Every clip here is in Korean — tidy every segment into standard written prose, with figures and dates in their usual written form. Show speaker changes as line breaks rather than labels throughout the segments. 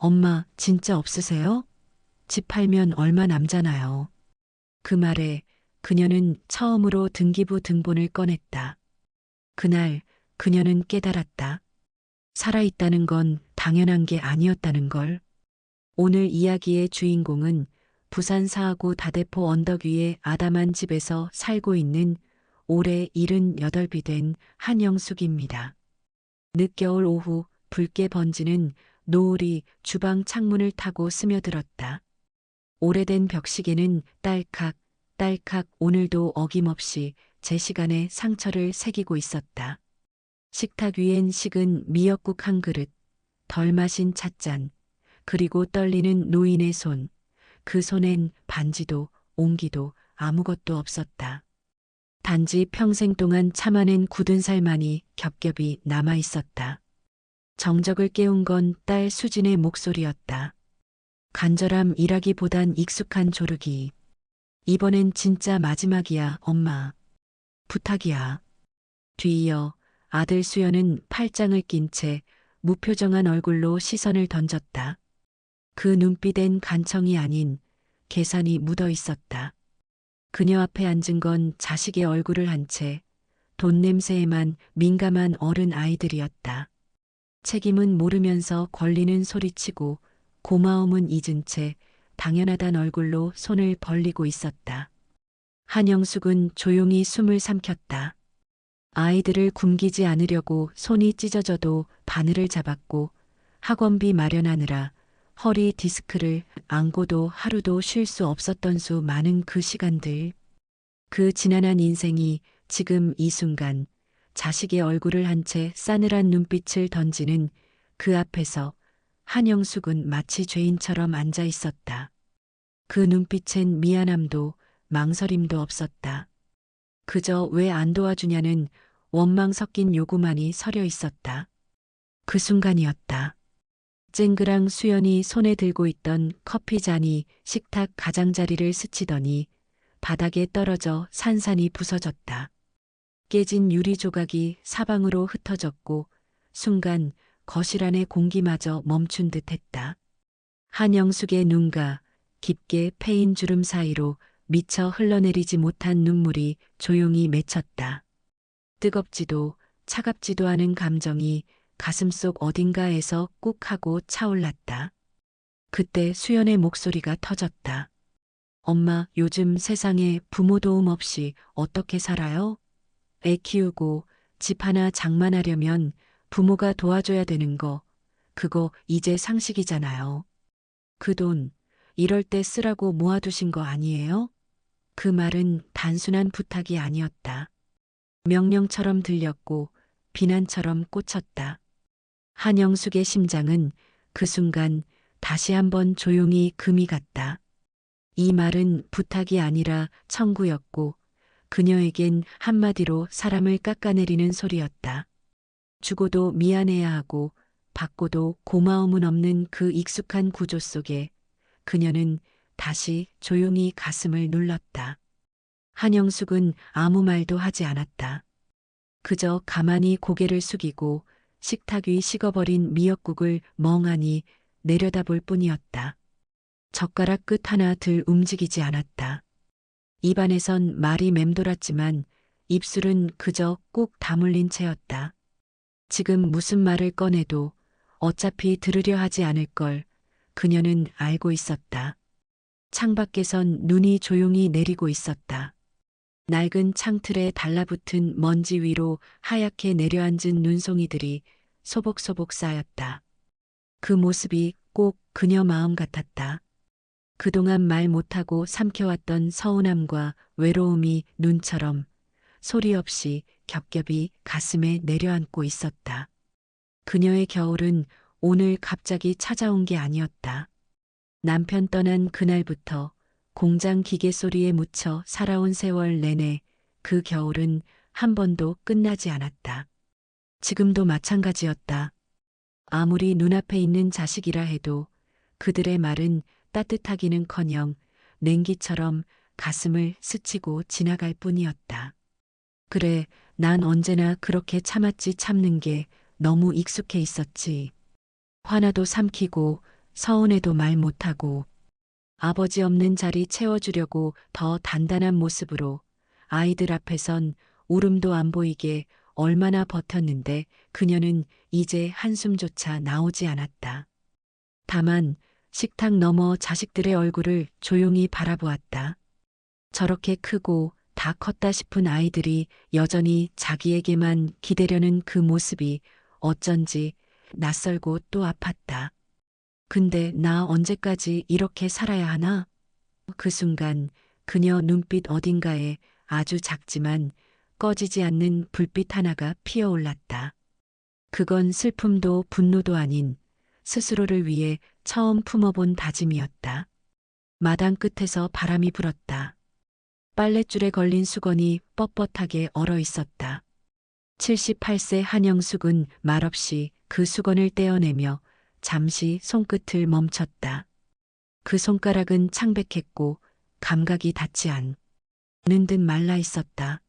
엄마, 진짜 없으세요? 집 팔면 얼마 남잖아요. 그 말에 그녀는 처음으로 등기부 등본을 꺼냈다. 그날 그녀는 깨달았다. 살아있다는 건 당연한 게 아니었다는 걸. 오늘 이야기의 주인공은 부산 사하구 다대포 언덕 위의 아담한 집에서 살고 있는 올해 78이 된 한영숙입니다. 늦겨울 오후 붉게 번지는 노을이 주방 창문을 타고 스며들었다. 오래된 벽시계는 딸칵, 딸칵 오늘도 어김없이 제 시간에 상처를 새기고 있었다. 식탁 위엔 식은 미역국 한 그릇, 덜 마신 찻잔, 그리고 떨리는 노인의 손. 그 손엔 반지도 옹기도 아무것도 없었다. 단지 평생 동안 참아낸 굳은 살만이 겹겹이 남아 있었다. 정적을 깨운 건 딸 수진의 목소리였다. 간절함이라기보단 익숙한 조르기. 이번엔 진짜 마지막이야, 엄마. 부탁이야. 뒤이어 아들 수연은 팔짱을 낀 채 무표정한 얼굴로 시선을 던졌다. 그 눈빛엔 간청이 아닌 계산이 묻어 있었다. 그녀 앞에 앉은 건 자식의 얼굴을 한 채 돈 냄새에만 민감한 어른 아이들이었다. 책임은 모르면서 권리는 소리치고 고마움은 잊은 채 당연하단 얼굴로 손을 벌리고 있었다. 한영숙은 조용히 숨을 삼켰다. 아이들을 굶기지 않으려고 손이 찢어져도 바늘을 잡았고 학원비 마련하느라 허리 디스크를 안고도 하루도 쉴 수 없었던 수 많은 그 시간들. 그 지난한 인생이 지금 이 순간 자식의 얼굴을 한 채 싸늘한 눈빛을 던지는 그 앞에서 한영숙은 마치 죄인처럼 앉아 있었다. 그 눈빛엔 미안함도 망설임도 없었다. 그저 왜 안 도와주냐는 원망 섞인 요구만이 서려 있었다. 그 순간이었다. 쨍그랑 수연이 손에 들고 있던 커피잔이 식탁 가장자리를 스치더니 바닥에 떨어져 산산이 부서졌다. 깨진 유리 조각이 사방으로 흩어졌고 순간 거실 안의 공기마저 멈춘 듯 했다. 한영숙의 눈가 깊게 패인 주름 사이로 미처 흘러내리지 못한 눈물이 조용히 맺혔다. 뜨겁지도 차갑지도 않은 감정이 가슴속 어딘가에서 꾹 하고 차올랐다. 그때 수연의 목소리가 터졌다. 엄마, 요즘 세상에 부모 도움 없이 어떻게 살아요? 애 키우고 집 하나 장만하려면 부모가 도와줘야 되는 거, 그거 이제 상식이잖아요. 그 돈, 이럴 때 쓰라고 모아두신 거 아니에요? 그 말은 단순한 부탁이 아니었다. 명령처럼 들렸고 비난처럼 꽂혔다. 한영숙의 심장은 그 순간 다시 한번 조용히 금이 갔다. 이 말은 부탁이 아니라 청구였고 그녀에겐 한마디로 사람을 깎아내리는 소리였다. 주고도 미안해야 하고 받고도 고마움은 없는 그 익숙한 구조 속에 그녀는 다시 조용히 가슴을 눌렀다. 한영숙은 아무 말도 하지 않았다. 그저 가만히 고개를 숙이고 식탁 위 식어버린 미역국을 멍하니 내려다볼 뿐이었다. 젓가락 끝 하나 들 움직이지 않았다. 입안에선 말이 맴돌았지만 입술은 그저 꾹 다물린 채였다. 지금 무슨 말을 꺼내도 어차피 들으려 하지 않을 걸 그녀는 알고 있었다. 창밖에선 눈이 조용히 내리고 있었다. 낡은 창틀에 달라붙은 먼지 위로 하얗게 내려앉은 눈송이들이 소복소복 쌓였다. 그 모습이 꼭 그녀 마음 같았다. 그동안 말 못하고 삼켜왔던 서운함과 외로움이 눈처럼 소리 없이 겹겹이 가슴에 내려앉고 있었다. 그녀의 겨울은 오늘 갑자기 찾아온 게 아니었다. 남편 떠난 그날부터 공장 기계 소리에 묻혀 살아온 세월 내내 그 겨울은 한 번도 끝나지 않았다. 지금도 마찬가지였다. 아무리 눈앞에 있는 자식이라 해도 그들의 말은 따뜻하기는커녕 냉기처럼 가슴을 스치고 지나갈 뿐이었다. 그래, 난 언제나 그렇게 참았지 참는 게 너무 익숙해 있었지. 화나도 삼키고 서운해도 말 못하고 아버지 없는 자리 채워주려고 더 단단한 모습으로 아이들 앞에선 울음도 안 보이게 얼마나 버텼는데 그녀는 이제 한숨조차 나오지 않았다. 다만 식탁 너머 자식들의 얼굴을 조용히 바라보았다. 저렇게 크고 다 컸다 싶은 아이들이 여전히 자기에게만 기대려는 그 모습이 어쩐지 낯설고 또 아팠다. 근데 나 언제까지 이렇게 살아야 하나? 그 순간 그녀 눈빛 어딘가에 아주 작지만 꺼지지 않는 불빛 하나가 피어올랐다. 그건 슬픔도 분노도 아닌 스스로를 위해 처음 품어본 다짐이었다. 마당 끝에서 바람이 불었다. 빨랫줄에 걸린 수건이 뻣뻣하게 얼어 있었다. 78세 한영숙은 말없이 그 수건을 떼어내며 잠시 손끝을 멈췄다. 그 손가락은 창백했고 감각이 닿지 않는 듯 말라 있었다.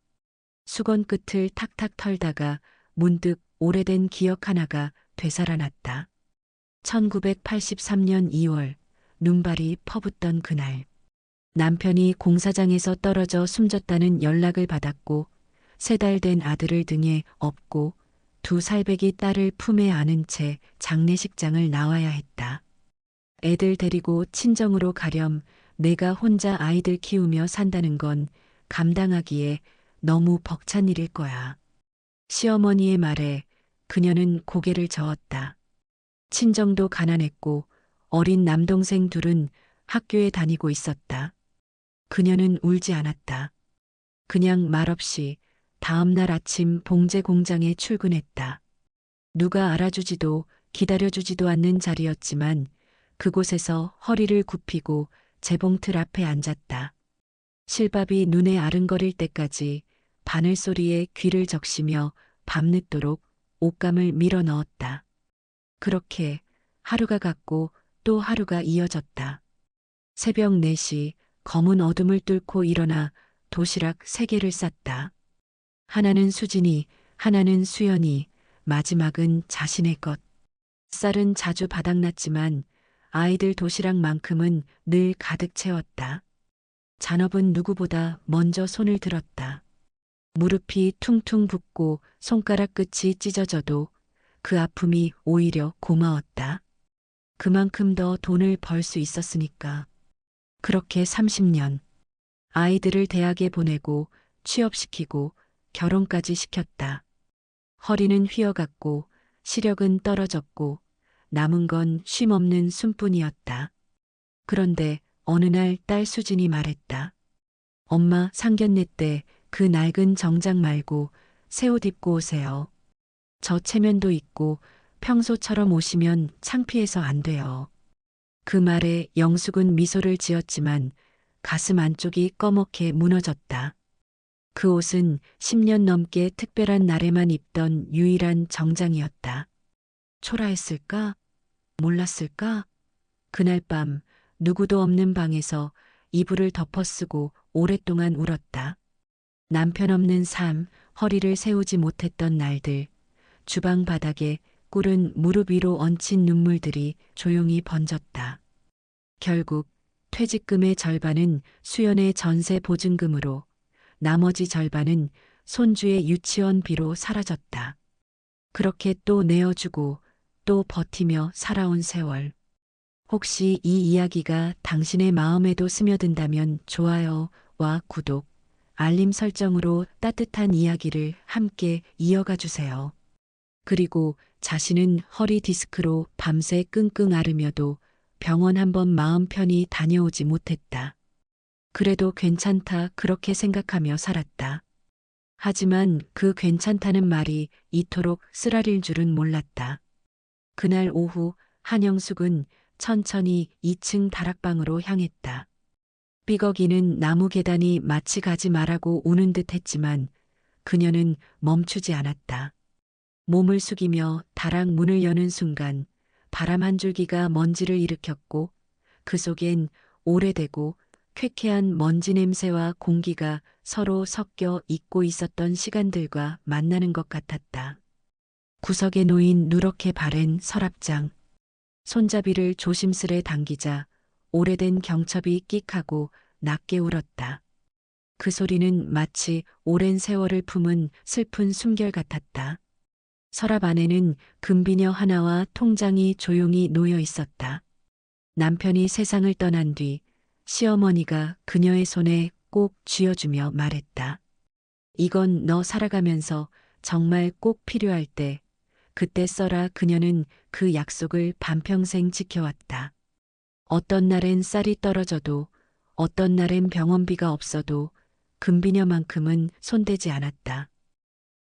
수건 끝을 탁탁 털다가 문득 오래된 기억 하나가 되살아났다. 1983년 2월 눈발이 퍼붓던 그날. 남편이 공사장에서 떨어져 숨졌다는 연락을 받았고 3달 된 아들을 등에 업고 2살배기 딸을 품에 안은 채 장례식장을 나와야 했다. 애들 데리고 친정으로 가렴 내가 혼자 아이들 키우며 산다는 건 감당하기에 너무 벅찬 일일 거야. 시어머니의 말에 그녀는 고개를 저었다. 친정도 가난했고 어린 남동생 둘은 학교에 다니고 있었다. 그녀는 울지 않았다. 그냥 말없이 다음 날 아침 봉제 공장에 출근했다. 누가 알아주지도 기다려주지도 않는 자리였지만 그곳에서 허리를 굽히고 재봉틀 앞에 앉았다. 실밥이 눈에 아른거릴 때까지 바늘 소리에 귀를 적시며 밤늦도록 옷감을 밀어 넣었다. 그렇게 하루가 갔고 또 하루가 이어졌다. 새벽 4시 검은 어둠을 뚫고 일어나 도시락 3개를 쌌다. 하나는 수진이, 하나는 수연이, 마지막은 자신의 것. 쌀은 자주 바닥났지만 아이들 도시락만큼은 늘 가득 채웠다. 잔업은 누구보다 먼저 손을 들었다. 무릎이 퉁퉁 붓고 손가락 끝이 찢어져도 그 아픔이 오히려 고마웠다. 그만큼 더 돈을 벌 수 있었으니까. 그렇게 30년. 아이들을 대학에 보내고 취업시키고 결혼까지 시켰다. 허리는 휘어갔고 시력은 떨어졌고 남은 건 쉼없는 숨뿐이었다. 그런데 어느 날 딸 수진이 말했다. 엄마 상견례 때 그 낡은 정장 말고 새 옷 입고 오세요. 저 체면도 있고 평소처럼 오시면 창피해서 안 돼요. 그 말에 영숙은 미소를 지었지만 가슴 안쪽이 꺼멓게 무너졌다. 그 옷은 10년 넘게 특별한 날에만 입던 유일한 정장이었다. 초라했을까? 몰랐을까? 그날 밤 누구도 없는 방에서 이불을 덮어쓰고 오랫동안 울었다. 남편 없는 삶, 허리를 세우지 못했던 날들, 주방 바닥에 꿀은 무릎 위로 얹힌 눈물들이 조용히 번졌다. 결국 퇴직금의 절반은 수연의 전세 보증금으로 나머지 절반은 손주의 유치원비로 사라졌다. 그렇게 또 내어주고 또 버티며 살아온 세월. 혹시 이 이야기가 당신의 마음에도 스며든다면 좋아요와 구독, 알림 설정으로 따뜻한 이야기를 함께 이어가 주세요. 그리고 자신은 허리 디스크로 밤새 끙끙 앓으며도 병원 한번 마음 편히 다녀오지 못했다. 그래도 괜찮다 그렇게 생각하며 살았다. 하지만 그 괜찮다는 말이 이토록 쓰라릴 줄은 몰랐다. 그날 오후 한영숙은 천천히 2층 다락방으로 향했다. 삐걱이는 나무 계단이 마치 가지 말라고 우는 듯 했지만 그녀는 멈추지 않았다. 몸을 숙이며 다락 문을 여는 순간 바람 한 줄기가 먼지를 일으켰고 그 속엔 오래되고 쾌쾌한 먼지 냄새와 공기가 서로 섞여 잊고 있었던 시간들과 만나는 것 같았다. 구석에 놓인 누렇게 바랜 서랍장. 손잡이를 조심스레 당기자 오래된 경첩이 끽하고 낮게 울었다. 그 소리는 마치 오랜 세월을 품은 슬픈 숨결 같았다. 서랍 안에는 금비녀 하나와 통장이 조용히 놓여 있었다. 남편이 세상을 떠난 뒤 시어머니가 그녀의 손에 꼭 쥐어주며 말했다. 이건 너 살아가면서 정말 꼭 필요할 때, 그때 써라. 그녀는 그 약속을 반평생 지켜왔다. 어떤 날엔 쌀이 떨어져도, 어떤 날엔 병원비가 없어도 금비녀만큼은 손대지 않았다.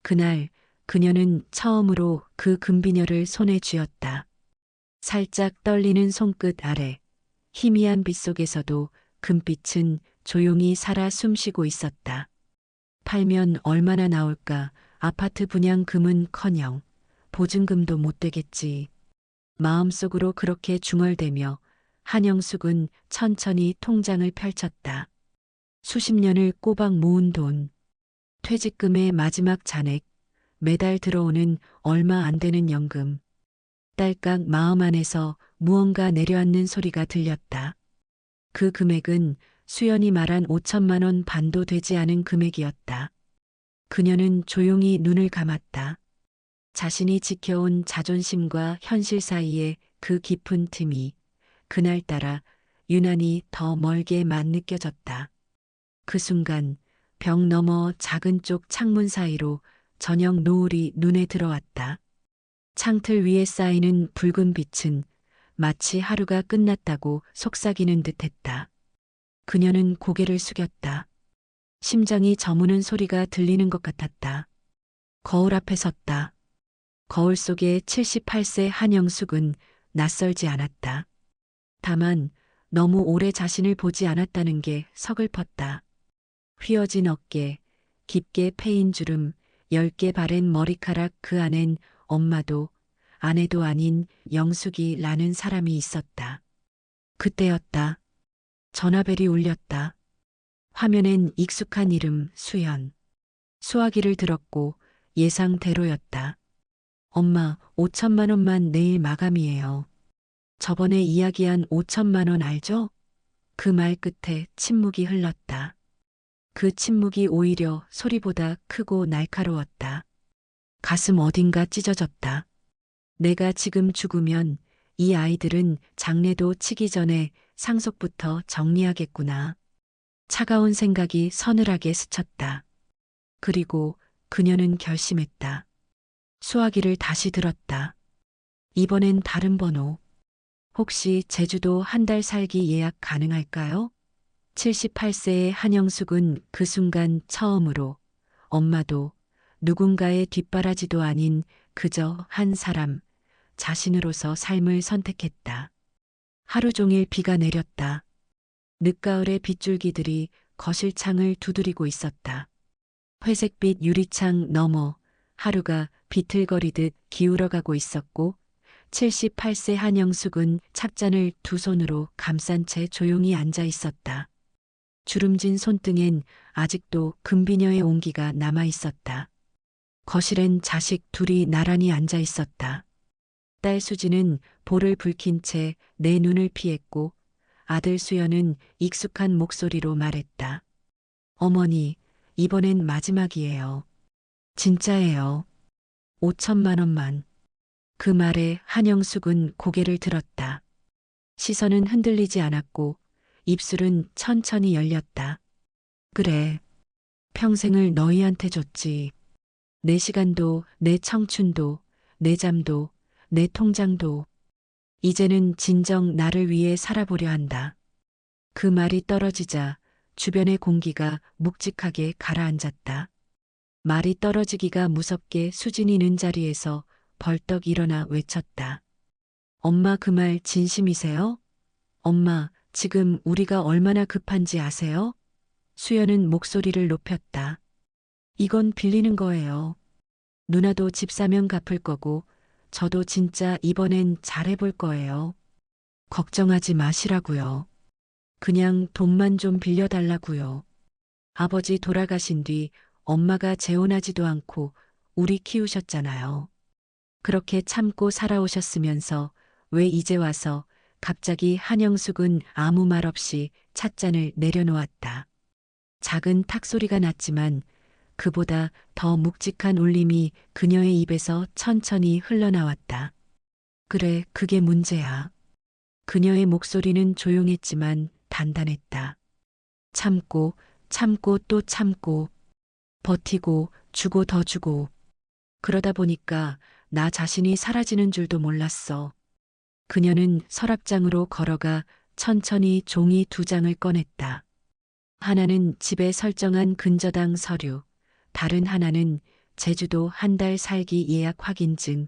그날 그녀는 처음으로 그 금비녀를 손에 쥐었다. 살짝 떨리는 손끝 아래 희미한 빛 속에서도 금빛은 조용히 살아 숨쉬고 있었다. 팔면 얼마나 나올까? 아파트 분양금은커녕 보증금도 못 되겠지. 마음속으로 그렇게 중얼대며 한영숙은 천천히 통장을 펼쳤다. 수십 년을 꼬박 모은 돈, 퇴직금의 마지막 잔액, 매달 들어오는 얼마 안 되는 연금. 딸깍 마음 안에서 무언가 내려앉는 소리가 들렸다. 그 금액은 수연이 말한 5천만 원 반도 되지 않은 금액이었다. 그녀는 조용히 눈을 감았다. 자신이 지켜온 자존심과 현실 사이의 그 깊은 틈이 그날따라 유난히 더 멀게만 느껴졌다. 그 순간 벽 너머 작은 쪽 창문 사이로 저녁 노을이 눈에 들어왔다. 창틀 위에 쌓이는 붉은 빛은 마치 하루가 끝났다고 속삭이는 듯했다. 그녀는 고개를 숙였다. 심장이 저무는 소리가 들리는 것 같았다. 거울 앞에 섰다. 거울 속의 78세 한영숙은 낯설지 않았다. 다만 너무 오래 자신을 보지 않았다는 게 서글펐다. 휘어진 어깨, 깊게 패인 주름, 10개 바랜 머리카락, 그 안엔 엄마도 아내도 아닌 영숙이라는 사람이 있었다. 그때였다. 전화벨이 울렸다. 화면엔 익숙한 이름 수연. 수화기를 들었고 예상대로였다. 엄마, 5천만 원만 내일 마감이에요. 저번에 이야기한 5천만 원 알죠? 그 말 끝에 침묵이 흘렀다. 그 침묵이 오히려 소리보다 크고 날카로웠다. 가슴 어딘가 찢어졌다. 내가 지금 죽으면 이 아이들은 장례도 치기 전에 상속부터 정리하겠구나. 차가운 생각이 서늘하게 스쳤다. 그리고 그녀는 결심했다. 수화기를 다시 들었다. 이번엔 다른 번호. 혹시 제주도 한 달 살기 예약 가능할까요? 78세의 한영숙은 그 순간 처음으로 엄마도 누군가의 뒷바라지도 아닌 그저 한 사람, 자신으로서 삶을 선택했다. 하루 종일 비가 내렸다. 늦가을의 빗줄기들이 거실 창을 두드리고 있었다. 회색빛 유리창 너머 하루가 비틀거리듯 기울어가고 있었고 78세 한영숙은 찻잔을 두 손으로 감싼 채 조용히 앉아 있었다. 주름진 손등엔 아직도 금비녀의 온기가 남아 있었다. 거실엔 자식 둘이 나란히 앉아 있었다. 딸 수지는 볼을 붉힌 채 내 눈을 피했고 아들 수연은 익숙한 목소리로 말했다. 어머니, 이번엔 마지막이에요. 진짜예요. 5천만 원만. 그 말에 한영숙은 고개를 들었다. 시선은 흔들리지 않았고 입술은 천천히 열렸다. 그래. 평생을 너희한테 줬지. 내 시간도, 내 청춘도, 내 잠도, 내 통장도. 이제는 진정 나를 위해 살아보려 한다. 그 말이 떨어지자 주변의 공기가 묵직하게 가라앉았다. 말이 떨어지기가 무섭게 수진이 는 자리에서 벌떡 일어나 외쳤다. 엄마, 그 말 진심이세요? 엄마, 지금 우리가 얼마나 급한지 아세요? 수연은 목소리를 높였다. 이건 빌리는 거예요. 누나도 집 사면 갚을 거고 저도 진짜 이번엔 잘해볼 거예요. 걱정하지 마시라고요. 그냥 돈만 좀 빌려달라고요. 아버지 돌아가신 뒤 엄마가 재혼하지도 않고 우리 키우셨잖아요. 그렇게 참고 살아오셨으면서 왜 이제 와서 갑자기 한영숙은 아무 말 없이 찻잔을 내려놓았다. 작은 탁소리가 났지만 그보다 더 묵직한 울림이 그녀의 입에서 천천히 흘러나왔다. 그래, 그게 문제야. 그녀의 목소리는 조용했지만 단단했다. 참고, 참고 또 참고, 버티고, 주고 더 주고. 그러다 보니까 나 자신이 사라지는 줄도 몰랐어. 그녀는 서랍장으로 걸어가 천천히 종이 2장을 꺼냈다. 하나는 집에 설정한 근저당 서류, 다른 하나는 제주도 1달 살기 예약 확인증.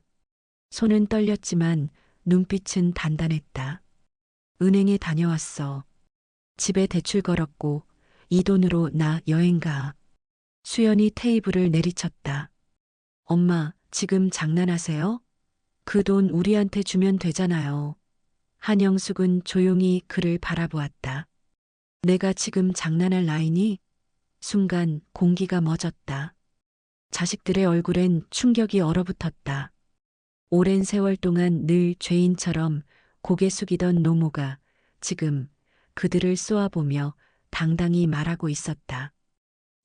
손은 떨렸지만 눈빛은 단단했다. 은행에 다녀왔어. 집에 대출 걸었고 이 돈으로 나 여행 가. 수연이 테이블을 내리쳤다. 엄마, 지금 장난하세요? 그 돈 우리한테 주면 되잖아요. 한영숙은 조용히 그를 바라보았다. 내가 지금 장난할 나이니? 순간 공기가 멎었다. 자식들의 얼굴엔 충격이 얼어붙었다. 오랜 세월 동안 늘 죄인처럼 고개 숙이던 노모가 지금 그들을 쏘아보며 당당히 말하고 있었다.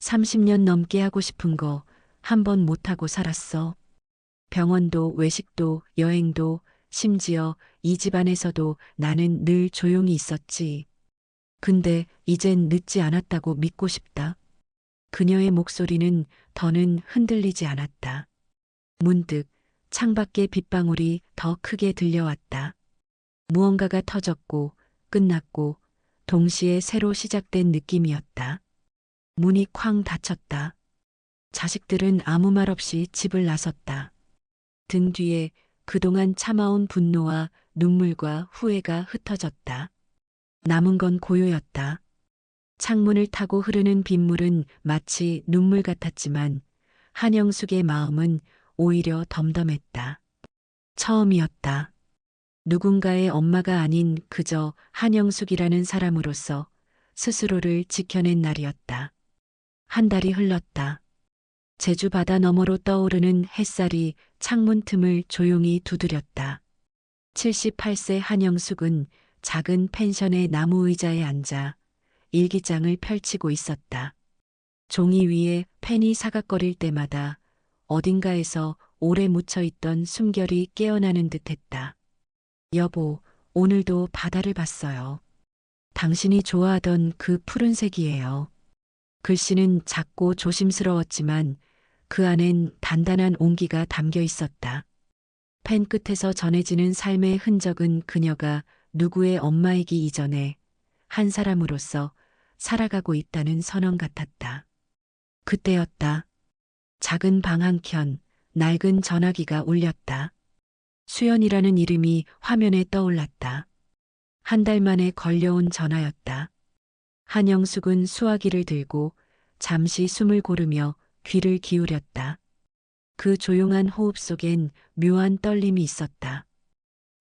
30년 넘게 하고 싶은 거 한 번 못하고 살았어. 병원도 외식도 여행도 심지어 이 집안에서도 나는 늘 조용히 있었지. 근데 이젠 늦지 않았다고 믿고 싶다. 그녀의 목소리는 더는 흔들리지 않았다. 문득 창밖의 빗방울이 더 크게 들려왔다. 무언가가 터졌고 끝났고 동시에 새로 시작된 느낌이었다. 문이 쾅 닫혔다. 자식들은 아무 말 없이 집을 나섰다. 등 뒤에 그동안 참아온 분노와 눈물과 후회가 흩어졌다. 남은 건 고요였다. 창문을 타고 흐르는 빗물은 마치 눈물 같았지만 한영숙의 마음은 오히려 덤덤했다. 처음이었다. 누군가의 엄마가 아닌 그저 한영숙이라는 사람으로서 스스로를 지켜낸 날이었다. 1달이 흘렀다. 제주 바다 너머로 떠오르는 햇살이 창문 틈을 조용히 두드렸다. 78세 한영숙은 작은 펜션의 나무 의자에 앉아 일기장을 펼치고 있었다. 종이 위에 펜이 사각거릴 때마다 어딘가에서 오래 묻혀있던 숨결이 깨어나는 듯했다. 여보, 오늘도 바다를 봤어요. 당신이 좋아하던 그 푸른색이에요. 글씨는 작고 조심스러웠지만 그 안엔 단단한 온기가 담겨 있었다. 펜 끝에서 전해지는 삶의 흔적은 그녀가 누구의 엄마이기 이전에 한 사람으로서 살아가고 있다는 선언 같았다. 그때였다. 작은 방 한켠 낡은 전화기가 울렸다. 수연이라는 이름이 화면에 떠올랐다. 1달 만에 걸려온 전화였다. 한영숙은 수화기를 들고 잠시 숨을 고르며 귀를 기울였다. 그 조용한 호흡 속엔 묘한 떨림이 있었다.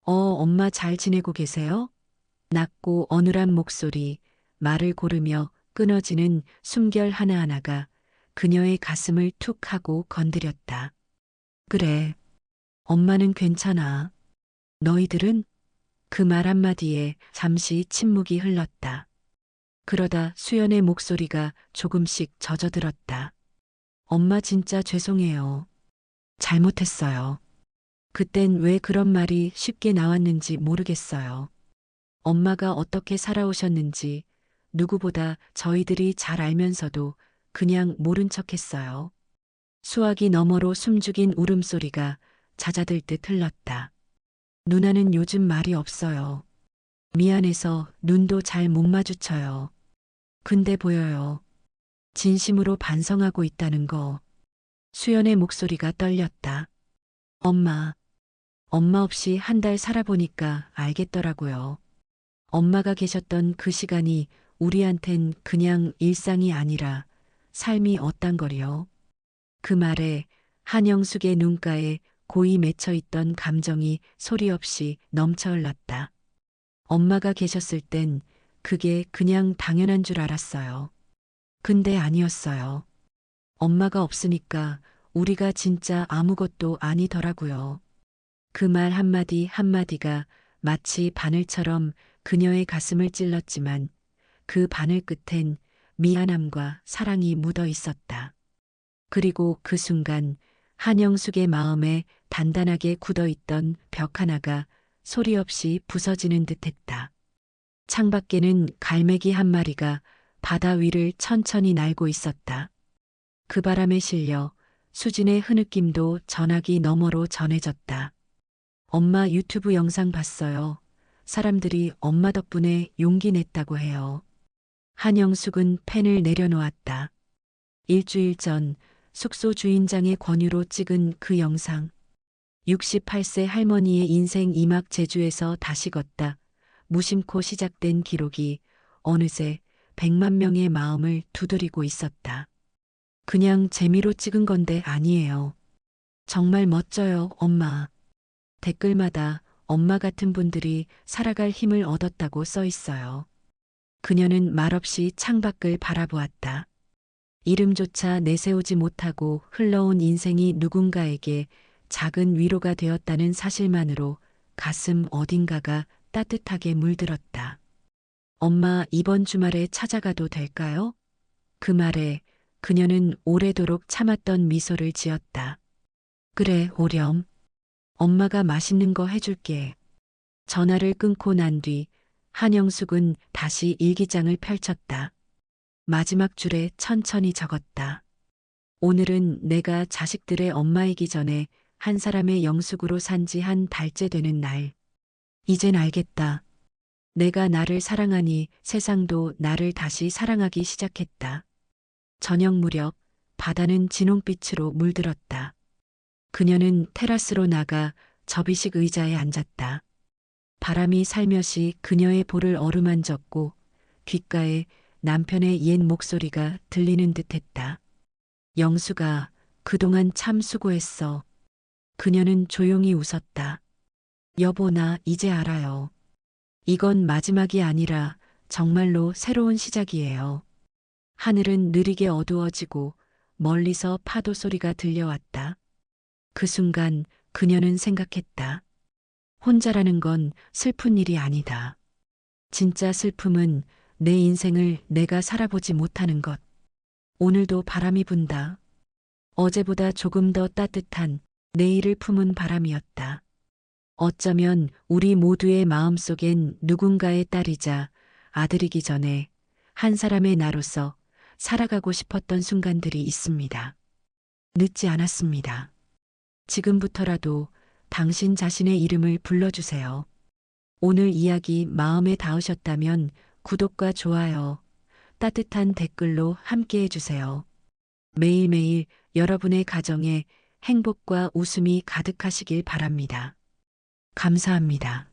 엄마 잘 지내고 계세요? 낮고 어눌한 목소리, 말을 고르며 끊어지는 숨결 하나하나가 그녀의 가슴을 툭 하고 건드렸다. 그래, 엄마는 괜찮아. 너희들은? 그 말 한마디에 잠시 침묵이 흘렀다. 그러다 수연의 목소리가 조금씩 젖어들었다. 엄마 진짜 죄송해요. 잘못했어요. 그땐 왜 그런 말이 쉽게 나왔는지 모르겠어요. 엄마가 어떻게 살아오셨는지 누구보다 저희들이 잘 알면서도 그냥 모른 척 했어요. 수화기 너머로 숨죽인 울음소리가 잦아들 듯 흘렀다. 누나는 요즘 말이 없어요. 미안해서 눈도 잘 못 마주쳐요. 근데 보여요. 진심으로 반성하고 있다는 거. 수연의 목소리가 떨렸다. 엄마 없이 1달 살아보니까 알겠더라고요. 엄마가 계셨던 그 시간이 우리한텐 그냥 일상이 아니라 삶이 어떤 거리요. 그 말에 한영숙의 눈가에 고이 맺혀 있던 감정이 소리 없이 넘쳐 흘렀다. 엄마가 계셨을 땐 그게 그냥 당연한 줄 알았어요. 근데 아니었어요. 엄마가 없으니까 우리가 진짜 아무것도 아니더라고요. 그 말 한마디 한마디가 마치 바늘처럼 그녀의 가슴을 찔렀지만 그 바늘 끝엔 미안함과 사랑이 묻어 있었다. 그리고 그 순간 한영숙의 마음에 단단하게 굳어 있던 벽 하나가 소리 없이 부서지는 듯 했다. 창밖에는 갈매기 한 마리가 바다 위를 천천히 날고 있었다. 그 바람에 실려 수진의 흐느낌도 전화기 너머로 전해졌다. 엄마 유튜브 영상 봤어요. 사람들이 엄마 덕분에 용기 냈다고 해요. 한영숙은 펜을 내려놓았다. 일주일 전 숙소 주인장의 권유로 찍은 그 영상. 68세 할머니의 인생 2막 제주에서 다시 걷다. 무심코 시작된 기록이 어느새 100만 명의 마음을 두드리고 있었다. 그냥 재미로 찍은 건데 아니에요. 정말 멋져요, 엄마. 댓글마다 엄마 같은 분들이 살아갈 힘을 얻었다고 써 있어요. 그녀는 말없이 창밖을 바라보았다. 이름조차 내세우지 못하고 흘러온 인생이 누군가에게 작은 위로가 되었다는 사실만으로 가슴 어딘가가 따뜻하게 물들었다. 엄마, 이번 주말에 찾아가도 될까요? 그 말에 그녀는 오래도록 참았던 미소를 지었다. 그래, 오렴. 엄마가 맛있는 거 해줄게. 전화를 끊고 난 뒤 한영숙은 다시 일기장을 펼쳤다. 마지막 줄에 천천히 적었다. 오늘은 내가 자식들의 엄마이기 전에 한 사람의 영숙으로 산 지 한 달째 되는 날. 이젠 알겠다. 내가 나를 사랑하니 세상도 나를 다시 사랑하기 시작했다. 저녁 무렵 바다는 진홍빛으로 물들었다. 그녀는 테라스로 나가 접이식 의자에 앉았다. 바람이 살며시 그녀의 볼을 어루만졌고 귓가에 남편의 옛 목소리가 들리는 듯했다. 영수가 그동안 참 수고했어. 그녀는 조용히 웃었다. 여보, 나 이제 알아요. 이건 마지막이 아니라 정말로 새로운 시작이에요. 하늘은 느리게 어두워지고 멀리서 파도 소리가 들려왔다. 그 순간 그녀는 생각했다. 혼자라는 건 슬픈 일이 아니다. 진짜 슬픔은 내 인생을 내가 살아보지 못하는 것. 오늘도 바람이 분다. 어제보다 조금 더 따뜻한 내일을 품은 바람이었다. 어쩌면 우리 모두의 마음속엔 누군가의 딸이자 아들이기 전에 한 사람의 나로서 살아가고 싶었던 순간들이 있습니다. 늦지 않았습니다. 지금부터라도 당신 자신의 이름을 불러주세요. 오늘 이야기 마음에 닿으셨다면 구독과 좋아요, 따뜻한 댓글로 함께 해주세요. 매일매일 여러분의 가정에 행복과 웃음이 가득하시길 바랍니다. 감사합니다.